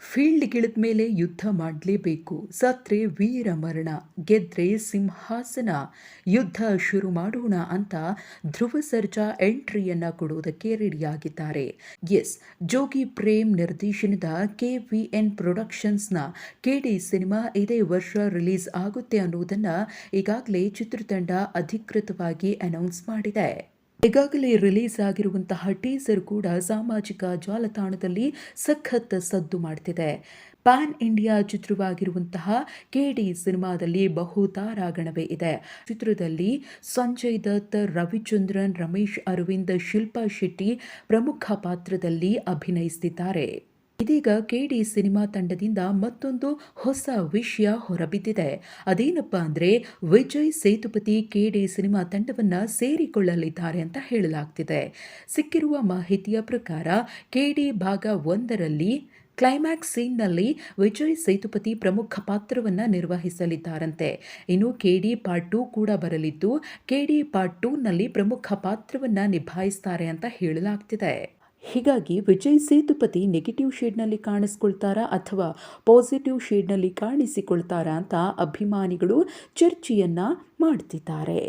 ಫೀಲ್ಡ್ಗಿಳಿದ ಮೇಲೆ ಯುದ್ಧ ಮಾಡಲೇಬೇಕು. ಸತ್ರೆ ವೀರ ಮರಣ, ಗೆದ್ರೆ ಸಿಂಹಾಸನ. ಯುದ್ಧ ಶುರು ಮಾಡೋಣ ಅಂತ ಧ್ರುವ ಸರ್ಜಾ ಎಂಟ್ರಿಯನ್ನ ಕೊಡುವುದಕ್ಕೆ ರೆಡಿಯಾಗಿದ್ದಾರೆ. ಎಸ್, ಜೋಗಿ ಪ್ರೇಮ್ ನಿರ್ದೇಶನದ KVN ಪ್ರೊಡಕ್ಷನ್ಸ್ನ KD ಸಿನಿಮಾ ಇದೇ ವರ್ಷ ರಿಲೀಸ್ ಆಗುತ್ತೆ ಅನ್ನೋದನ್ನ ಈಗಾಗಲೇ ಚಿತ್ರತಂಡ ಅಧಿಕೃತವಾಗಿ ಅನೌನ್ಸ್ ಮಾಡಿದೆ. ಈಗಾಗಲೇ ರಿಲೀಸ್ ಆಗಿರುವಂತಹ ಟೀಸರ್ ಕೂಡ ಸಾಮಾಜಿಕ ಜಾಲತಾಣದಲ್ಲಿ ಸಖತ್ ಸದ್ದು ಮಾಡ್ತಿದೆ. ಪ್ಯಾನ್ ಇಂಡಿಯಾ ಚಿತ್ರವಾಗಿರುವಂತಹ KD ಸಿನಿಮಾದಲ್ಲಿ ಬಹುತಾರಾಗಣವೇ ಇದೆ. ಚಿತ್ರದಲ್ಲಿ ಸಂಜಯ್ ದತ್, ರವಿಚಂದ್ರನ್, ರಮೇಶ್ ಅರವಿಂದ್, ಶಿಲ್ಪಾ ಶೆಟ್ಟಿ ಪ್ರಮುಖ ಪಾತ್ರದಲ್ಲಿ ಅಭಿನಯಿಸುತ್ತಿದ್ದಾರೆ. ಇದೀಗ KD ಸಿನಿಮಾ ತಂಡದಿಂದ ಮತ್ತೊಂದು ಹೊಸ ವಿಷಯ ಹೊರಬಿದ್ದಿದೆ. ಅದೇನಪ್ಪಾ ಅಂದ್ರೆ ವಿಜಯ್ ಸೇತುಪತಿ KD ಸಿನಿಮಾ ತಂಡವನ್ನ ಸೇರಿಕೊಳ್ಳಲಿದ್ದಾರೆ ಅಂತ ಹೇಳಲಾಗ್ತಿದೆ. ಸಿಕ್ಕಿರುವ ಮಾಹಿತಿಯ ಪ್ರಕಾರ KD ಭಾಗ 1ರಲ್ಲಿ ಕ್ಲೈಮ್ಯಾಕ್ಸ್ ಸೀನ್ನಲ್ಲಿ ವಿಜಯ್ ಸೇತುಪತಿ ಪ್ರಮುಖ ಪಾತ್ರವನ್ನ ನಿರ್ವಹಿಸಲಿದ್ದಾರಂತೆ. ಇನ್ನು KD ಪಾರ್ಟ್ 2 ಕೂಡ ಬರಲಿದ್ದು KD ಪಾರ್ಟ್ 2ನಲ್ಲಿ ಪ್ರಮುಖ ಪಾತ್ರವನ್ನ ನಿಭಾಯಿಸ್ತಾರೆ ಅಂತ ಹೇಳಲಾಗ್ತಿದೆ. ಹೀಗಾಗಿ ವಿಜಯ್ ಸೇತುಪತಿ ನೆಗೆಟಿವ್ ಶೇಡ್ನಲ್ಲಿ ಕಾಣಿಸ್ಕೊಳ್ತಾರಾ ಅಥವಾ ಪಾಸಿಟಿವ್ ಶೇಡ್ನಲ್ಲಿ ಕಾಣಿಸಿಕೊಳ್ತಾರಾ ಅಂತ ಅಭಿಮಾನಿಗಳು ಚರ್ಚೆಯನ್ನ ಮಾಡ್ತಿದ್ದಾರೆ.